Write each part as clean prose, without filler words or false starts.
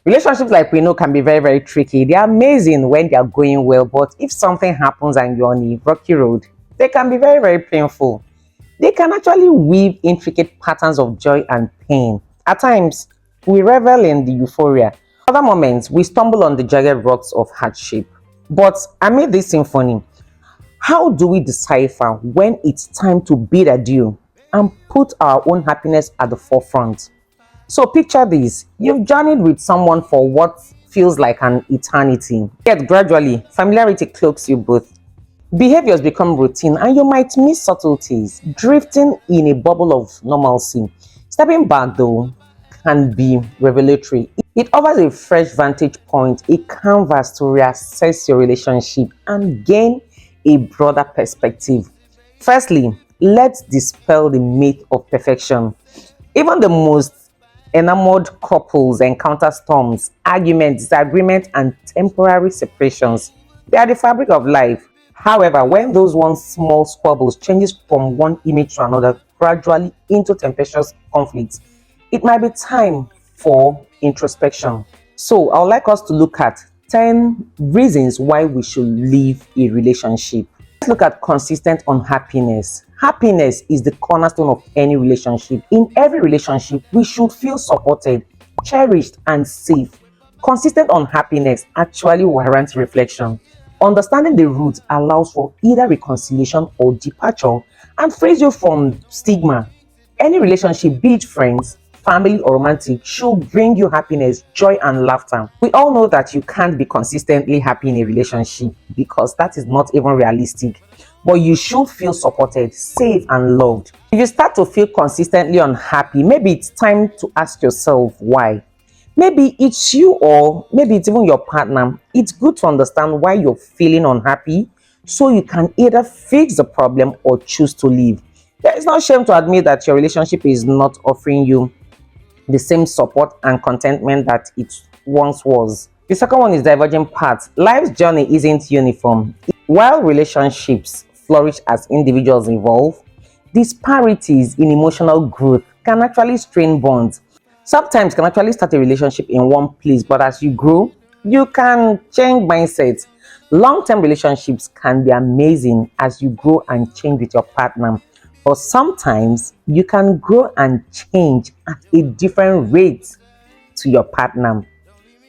Relationships, like we know, can be very, very tricky. They're amazing when they're going well, but if something happens and you're on a rocky road, they can be very, very painful. They can actually weave intricate patterns of joy and pain. At times, we revel in the euphoria. Other moments, we stumble on the jagged rocks of hardship. But amid this symphony, how do we decipher when it's time to bid adieu and put our own happiness at the forefront? So picture this: you've journeyed with someone for what feels like an eternity. Yet gradually, familiarity cloaks you both. Behaviors become routine and you might miss subtleties, drifting in a bubble of normalcy. Stepping back, though, can be revelatory. It offers a fresh vantage point, a canvas to reassess your relationship and gain a broader perspective. Firstly, let's dispel the myth of perfection. Even the most enamored couples encounter storms, arguments, disagreements, and temporary separations. They are the fabric of life. However, when those one small squabbles changes from one image to another, gradually into tempestuous conflicts, it might be time for introspection. So, I would like us to look at 10 reasons why we should leave a relationship. Let's look at consistent unhappiness. Happiness is the cornerstone of any relationship. In every relationship, we should feel supported, cherished, and safe. Consistent unhappiness actually warrants reflection. Understanding the root allows for either reconciliation or departure and frees you from stigma. Any relationship, be it friends, family, or romantic, should bring you happiness, joy, and laughter. We all know that you can't be consistently happy in a relationship because that is not even realistic. But you should feel supported, safe, and loved. If you start to feel consistently unhappy, maybe it's time to ask yourself why. Maybe it's you, or maybe it's even your partner. It's good to understand why you're feeling unhappy so you can either fix the problem or choose to leave. There is no shame to admit that your relationship is not offering you the same support and contentment that it once was. The second one is diverging paths. Life's journey isn't uniform. While relationships flourish as individuals evolve, disparities in emotional growth can actually strain bonds. Sometimes can actually start a relationship in one place, but as you grow, you can change mindsets. Long-term relationships can be amazing as you grow and change with your partner, but sometimes you can grow and change at a different rate to your partner.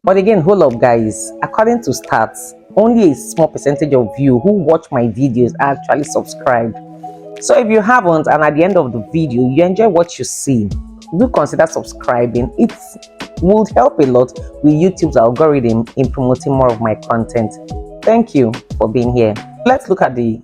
But again, hold up, guys. According to stats, only a small percentage of you who watch my videos are actually subscribed. So if you haven't, and at the end of the video you enjoy what you see, do consider subscribing. It would help a lot with YouTube's algorithm in promoting more of my content. Thank you for being here. Let's look at the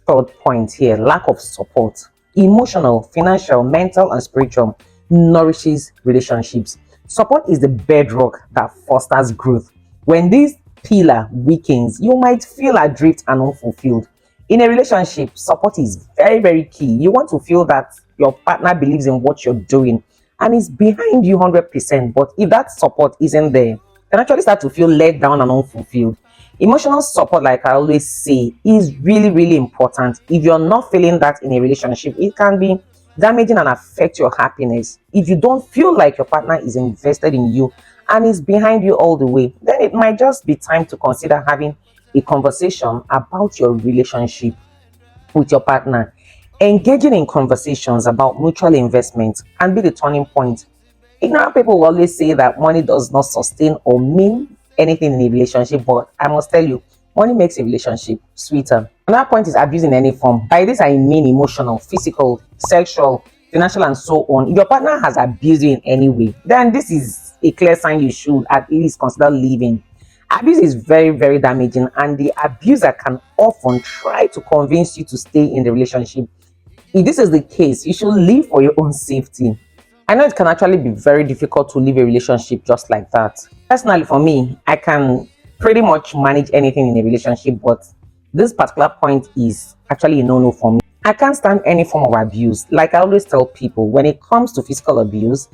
third point here: lack of support. Emotional, financial, mental, and spiritual nourishes relationships. Support is the bedrock that fosters growth. When this pillar weakens, you might feel adrift and unfulfilled. In a relationship, support is very, very key. You want to feel that your partner believes in what you're doing and is behind you 100%. But if that support isn't there, you can actually start to feel let down and unfulfilled. Emotional support, like I always say, is really, really important. If you're not feeling that in a relationship, it can be damaging and affect your happiness. If you don't feel like your partner is invested in you and is behind you all the way, then it might just be time to consider having a conversation about your relationship with your partner. Engaging in conversations about mutual investment can be the turning point. Ignorant people will always say that money does not sustain or mean anything in a relationship, but I must tell you, money makes a relationship sweeter. Another point is abuse in any form. By this I mean emotional, physical, sexual, financial, and so on. If your partner has abused you in any way, then this is a clear sign you should at least consider leaving. Abuse is very, very damaging, and the abuser can often try to convince you to stay in the relationship. If this is the case, you should leave for your own safety. I know it can actually be very difficult to leave a relationship just like that. Personally, for me, I can pretty much manage anything in a relationship, but this particular point is actually a no-no for me. I can't stand any form of abuse. Like I always tell people, when it comes to physical abuse,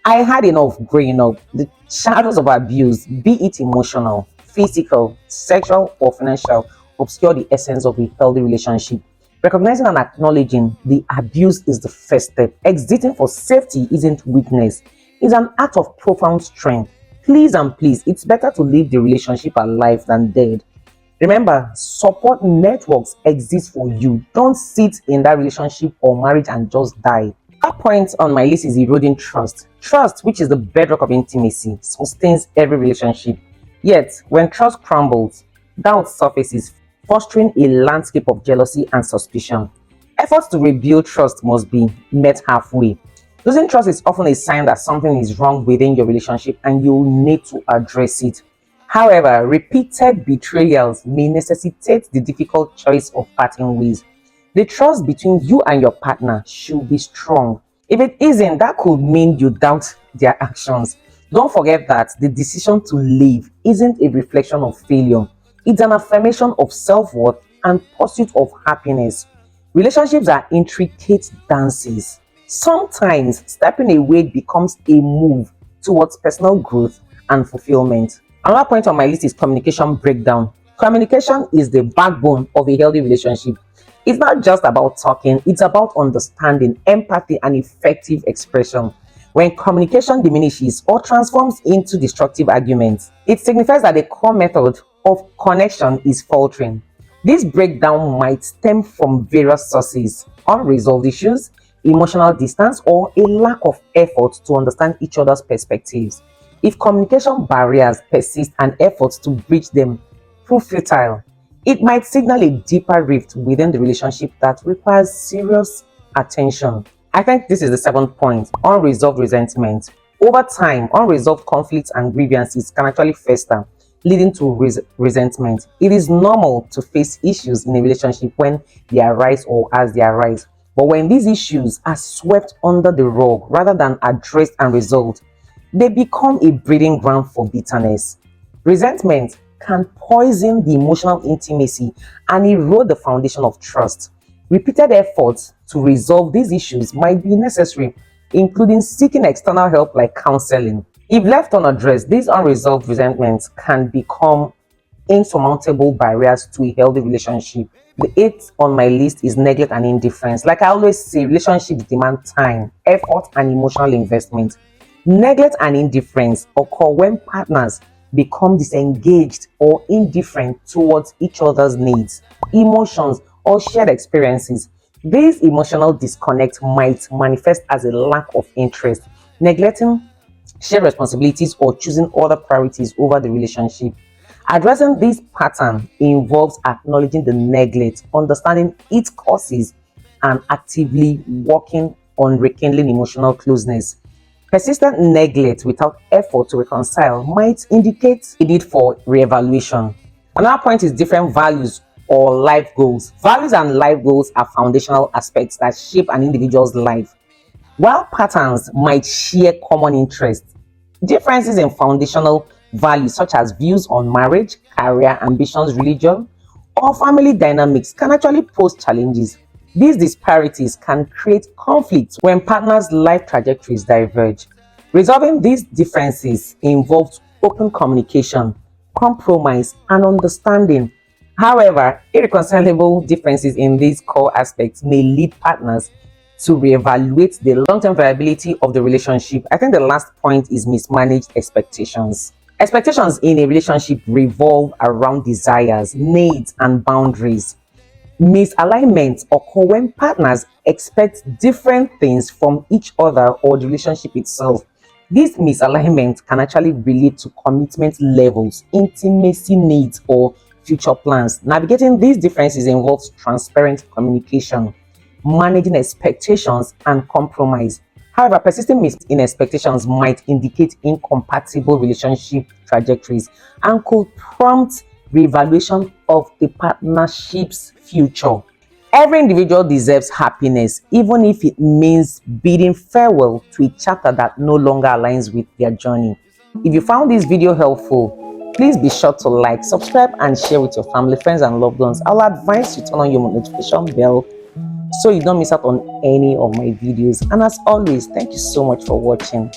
I had enough growing up. The shadows of abuse, be it emotional, physical, sexual, or financial, obscure the essence of a healthy relationship. Recognizing and acknowledging the abuse is the first step. Exiting for safety isn't weakness, it's an act of profound strength. Please and please, it's better to leave the relationship alive than dead. Remember, support networks exist for you. Don't sit in that relationship or marriage and just die. That point on my list is eroding trust. Trust, which is the bedrock of intimacy, sustains every relationship. Yet, when trust crumbles, doubt surfaces, fostering a landscape of jealousy and suspicion. Efforts to rebuild trust must be met halfway. Losing trust is often a sign that something is wrong within your relationship and you need to address it. However, repeated betrayals may necessitate the difficult choice of parting ways. The trust between you and your partner should be strong. If it isn't, that could mean you doubt their actions. Don't forget that the decision to leave isn't a reflection of failure, it's an affirmation of self worth and pursuit of happiness. Relationships are intricate dances. Sometimes stepping away becomes a move towards personal growth and fulfillment. Another point on my list is communication breakdown. Communication is the backbone of a healthy relationship. It's not just about talking, it's about understanding, empathy, and effective expression. When communication diminishes or transforms into destructive arguments, it signifies that the core method of connection is faltering. This breakdown might stem from various sources: unresolved issues, emotional distance, or a lack of effort to understand each other's perspectives. If communication barriers persist and efforts to bridge them prove futile, it might signal a deeper rift within the relationship that requires serious attention. I think this is the seventh point: unresolved resentment. Over time, unresolved conflicts and grievances can actually fester, leading to resentment. It is normal to face issues in a relationship when they arise or as they arise. But when these issues are swept under the rug rather than addressed and resolved, they become a breeding ground for bitterness. Resentment can poison the emotional intimacy and erode the foundation of trust. Repeated efforts to resolve these issues might be necessary, including seeking external help like counseling. If left unaddressed, these unresolved resentments can become insurmountable barriers to a healthy relationship. The eighth on my list is neglect and indifference. Like I always say, relationships demand time, effort, and emotional investment. Neglect and indifference occur when partners become disengaged or indifferent towards each other's needs, emotions, or shared experiences. This emotional disconnect might manifest as a lack of interest, neglecting shared responsibilities, or choosing other priorities over the relationship. Addressing this pattern involves acknowledging the neglect, understanding its causes, and actively working on rekindling emotional closeness. Persistent neglect without effort to reconcile might indicate a need for reevaluation. Another point is different values or life goals. Values and life goals are foundational aspects that shape an individual's life. While patterns might share common interests, differences in foundational values such as views on marriage, career, ambitions, religion, or family dynamics can actually pose challenges. These disparities can create conflicts when partners' life trajectories diverge. Resolving these differences involves open communication, compromise, and understanding. However, irreconcilable differences in these core aspects may lead partners to reevaluate the long-term viability of the relationship. I think the last point is mismanaged expectations. Expectations in a relationship revolve around desires, needs, and boundaries. Misalignments occur when partners expect different things from each other or the relationship itself. This misalignment can actually relate to commitment levels, intimacy needs, or future plans. Navigating these differences involves transparent communication, managing expectations, and compromise. However, persisting in expectations might indicate incompatible relationship trajectories and could prompt reevaluation of the partnership's future. Every individual deserves happiness, even if it means bidding farewell to a chapter that no longer aligns with their journey. If you found this video helpful, please be sure to like, subscribe, and share with your family, friends, and loved ones. I'll advise you turn on your notification bell so you don't miss out on any of my videos. And as always, thank you so much for watching.